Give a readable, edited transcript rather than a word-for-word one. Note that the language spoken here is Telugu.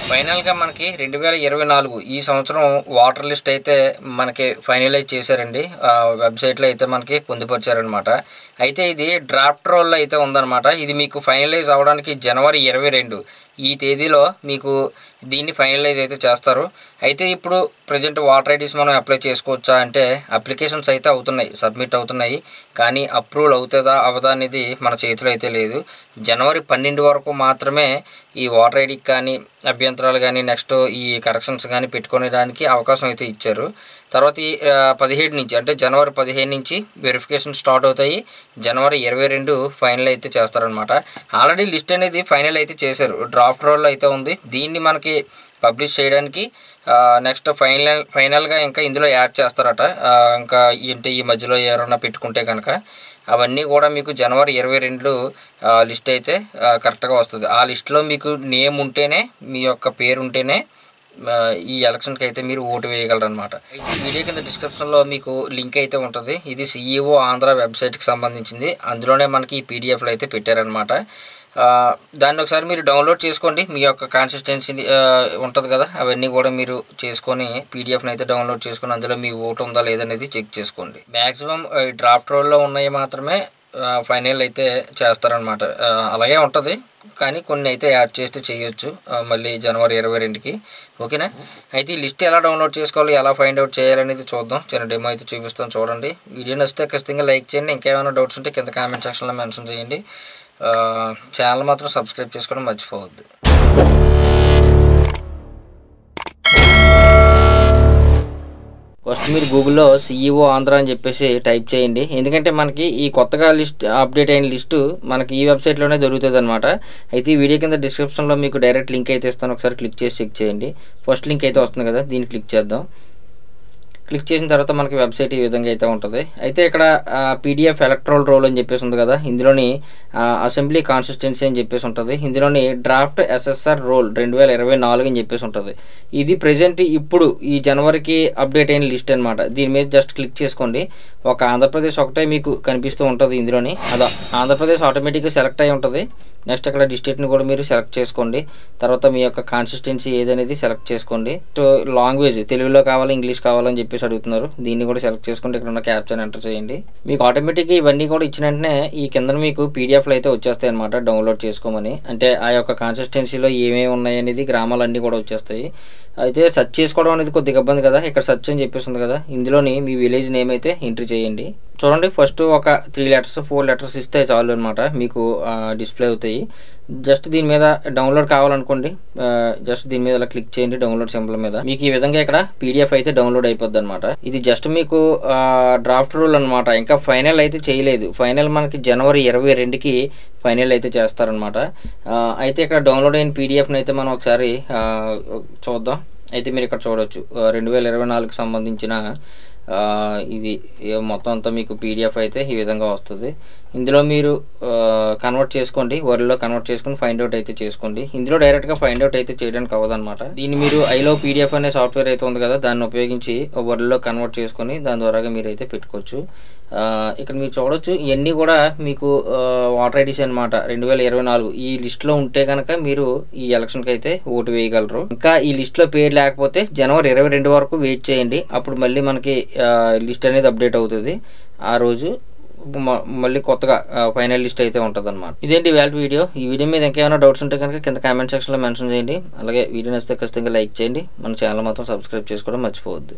ఫైనల్గా మనకి 2024 ఈ సంవత్సరం వాటర్ లిస్ట్ అయితే మనకి ఫైనలైజ్ చేశారండి. వెబ్సైట్లో అయితే మనకి పొందుపరిచారనమాట. అయితే ఇది డ్రాఫ్ట్ రోల్లో అయితే ఉందన్నమాట. ఇది మీకు ఫైనలైజ్ అవ్వడానికి జనవరి 22 ఈ తేదీలో మీకు దీన్ని ఫైనలైజ్ అయితే చేస్తారు. అయితే ఇప్పుడు ప్రజెంట్ వాటర్ ఐడీస్ మనం అప్లై చేసుకోవచ్చా అంటే అప్లికేషన్స్ అయితే అవుతున్నాయి, సబ్మిట్ అవుతున్నాయి. కానీ అప్రూవల్ అవుతుందా అవదా అనేది మన చేతిలో అయితే లేదు. జనవరి 12 వరకు మాత్రమే ఈ వాటర్ ఐడీకి కానీ అభ్యంతరాలు కానీ నెక్స్ట్ ఈ కరెక్షన్స్ కానీ పెట్టుకునేదానికి అవకాశం అయితే ఇచ్చారు. తర్వాత ఈ 17 నుంచి అంటే జనవరి 15 నుంచి వెరిఫికేషన్ స్టార్ట్ అవుతాయి. జనవరి 22 ఫైనల్ అయితే చేస్తారనమాట. ఆల్రెడీ లిస్ట్ అనేది ఫైనల్ అయితే చేశారు, డ్రాఫ్ట్ రోల్లో అయితే ఉంది. దీన్ని మనకి పబ్లిష్ చేయడానికి నెక్స్ట్ ఫైనల్గా ఇంకా ఇందులో యాడ్ చేస్తారట. ఇంకా ఏంటి ఈ మధ్యలో ఎవరైనా పెట్టుకుంటే కనుక అవన్నీ కూడా మీకు జనవరి 22 లిస్ట్ అయితే కరెక్ట్గా వస్తుంది. ఆ లిస్ట్లో మీకు నేమ్ ఉంటేనే, మీ యొక్క పేరు ఉంటేనే ఈ ఎలక్షన్కి అయితే మీరు ఓటు వేయగలరు అనమాట. వీడియో కింద డిస్క్రిప్షన్లో మీకు లింక్ అయితే ఉంటుంది. ఇది CEO ఆంధ్ర వెబ్సైట్కి సంబంధించింది. అందులోనే మనకి ఈ పీడిఎఫ్లు అయితే పెట్టారనమాట. దాన్ని ఒకసారి మీరు డౌన్లోడ్ చేసుకోండి. మీ యొక్క కాన్సిస్టెన్సీ ఉంటుంది కదా, అవన్నీ కూడా మీరు చేసుకొని పీడిఎఫ్ని అయితే డౌన్లోడ్ చేసుకొని అందులో మీ ఓటు ఉందా లేదనేది చెక్ చేసుకోండి. మ్యాక్సిమం డ్రాఫ్ట్ రోల్లో ఉన్నాయి మాత్రమే ఫైనల్ అయితే చేస్తారనమాట. అలాగే ఉంటుంది, కానీ కొన్ని అయితే యాడ్ చేస్తే చేయొచ్చు మళ్ళీ జనవరి 22కి. ఓకేనా? అయితే ఈ లిస్ట్ ఎలా డౌన్లోడ్ చేసుకోవాలి, ఎలా ఫైండ్ అవుట్ చేయాలనేది చూద్దాం. చిన్న డెమో అయితే చూపిస్తాను, చూడండి. వీడియో నచ్చితే ఖచ్చితంగా లైక్ చేయండి. ఇంకేమైనా డౌట్స్ ఉంటే కింద కామెంట్ సెక్షన్లో మెన్షన్ చేయండి. ఛానల్ మాత్రం సబ్స్క్రైబ్ చేసుకోవడం మర్చిపోవద్దు. ఫస్ట్ మీరు గూగుల్లో CEO ఆంధ్ర అని చెప్పేసి టైప్ చేయండి. ఎందుకంటే మనకి ఈ కొత్తగా లిస్ట్ అప్డేట్ అయిన లిస్టు మనకి ఈ వెబ్సైట్లోనే దొరుకుతుంది అనమాట. అయితే ఈ వీడియో కింద డిస్క్రిప్షన్లో మీకు డైరెక్ట్ లింక్ అయితే ఇస్తాను, ఒకసారి క్లిక్ చేసి చెక్ చేయండి. ఫస్ట్ లింక్ అయితే వస్తుంది కదా, దీన్ని క్లిక్ చేద్దాం. క్లిక్ చేసిన తర్వాత మనకి వెబ్సైట్ ఈ విధంగా అయితే ఉంటుంది. అయితే ఇక్కడ PDF ఎలక్ట్రల్ రోల్ అని చెప్పేసి ఉంది కదా, ఇందులోని అసెంబ్లీ కాన్స్టిట్యున్సీ అని చెప్పేసి ఉంటుంది. ఇందులోని డ్రాఫ్ట్ SSR రోల్ 2024 అని చెప్పేసి ఉంటుంది. ఇది ప్రజెంట్ ఇప్పుడు ఈ జనవరికి అప్డేట్ అయిన లిస్ట్ అనమాట. దీని మీద జస్ట్ క్లిక్ చేసుకోండి. ఒక ఆంధ్రప్రదేశ్ ఒకటే మీకు కనిపిస్తూ ఉంటుంది ఇందులోని. అదా ఆంధ్రప్రదేశ్ ఆటోమేటిక్గా సెలెక్ట్ అయి ఉంటుంది. నెక్స్ట్ అక్కడ డిస్ట్రిక్ట్ని కూడా మీరు సెలెక్ట్ చేసుకోండి. తర్వాత మీ యొక్క కాన్స్టిట్యున్సీ ఏదనేది సెలెక్ట్ చేసుకోండి. సో లాంగ్వేజ్ తెలుగులో కావాలి, ఇంగ్లీష్ కావాలని చెప్పేసి అడుగుతున్నారు. దీన్ని కూడా సెలెక్ట్ చేసుకుంటే ఇక్కడ ఉన్న క్యాప్చర్ ఎంటర్ చేయండి. మీకు ఆటోమేటిక్గా ఇవన్నీ కూడా ఇచ్చిన వెంటనే ఈ కింద మీకు PDFలు అయితే వచ్చేస్తాయి అనమాట, డౌన్లోడ్ చేసుకోమని. అంటే ఆ యొక్క కాన్స్టిట్యున్సీలో ఏమేమి ఉన్నాయి అనేది గ్రామాలన్నీ కూడా వచ్చేస్తాయి. అయితే సెర్చ్ చేసుకోవడం అనేది కొద్దిగా ఇబ్బంది కదా, ఇక్కడ సెర్చ్ అని చెప్పేసి ఉంది కదా, ఇందులోని మీ విలేజ్ నేమ్ అయితే ఎంట్రీ చేయండి. చూడండి, ఫస్ట్ ఒక 3 letters 4 letters ఇస్తే చాలు అనమాట, మీకు డిస్ప్లే అవుతాయి. జస్ట్ దీని మీద డౌన్లోడ్ కావాలనుకోండి, జస్ట్ దీని మీద ఇలా క్లిక్ చేయండి, డౌన్లోడ్ సింబల్ మీద. మీకు ఈ విధంగా ఇక్కడ PDF అయితే డౌన్లోడ్ అయిపోద్ది అనమాట. ఇది జస్ట్ మీకు డ్రాఫ్ట్ రూల్ అనమాట, ఇంకా ఫైనల్ అయితే చేయలేదు. ఫైనల్ మనకి జనవరి 22కి ఫైనల్ అయితే చేస్తారనమాట. అయితే ఇక్కడ డౌన్లోడ్ అయిన PDFని అయితే మనం ఒకసారి చూద్దాం. అయితే మీరు ఇక్కడ చూడవచ్చు 2024కి సంబంధించిన ఇది మొత్తం అంతా మీకు PDF అయితే ఈ విధంగా వస్తుంది. ఇందులో మీరు కన్వర్ట్ చేసుకోండి, వర్డ్లో కన్వర్ట్ చేసుకుని ఫైండ్ అవుట్ అయితే చేసుకోండి. ఇందులో డైరెక్ట్గా ఫైండ్ అవుట్ అయితే చేయడానికి అవ్వదన్నమాట. దీన్ని మీరు ఐలో PDF అనే సాఫ్ట్వేర్ అయితే ఉంది కదా, దాన్ని ఉపయోగించి వర్డ్లో కన్వర్ట్ చేసుకొని దాని ద్వారాగా మీరు అయితే పెట్టుకోవచ్చు. ఇక్కడ మీరు చూడవచ్చు, ఇవన్నీ కూడా మీకు వాటర్ ఐడీస్ అనమాట 2024. ఈ లిస్ట్లో ఉంటే కనుక మీరు ఈ ఎలక్షన్కి అయితే ఓటు వేయగలరు. ఇంకా ఈ లిస్ట్లో పేరు లేకపోతే జనవరి 22 వరకు వెయిట్ చేయండి. అప్పుడు మళ్ళీ మనకి లిస్ట్ అనేది అప్డేట్ అవుతుంది. ఆ రోజు మళ్ళీ కొత్తగా ఫైనల్ లిస్ట్ అయితే ఉంటుంది అనమాట. ఇదేంటి ఇవాళ వీడియో. ఈ వీడియో మీద ఇంకేమైనా డౌట్స్ ఉంటే కనుక కింద కామెంట్ సెక్షన్లో మెన్షన్ చేయండి. అలాగే వీడియో నచ్చితే ఖచ్చితంగా లైక్ చేయండి. మన ఛానల్ మాత్రం సబ్స్క్రైబ్ చేసుకోవడం మర్చిపోవద్దు.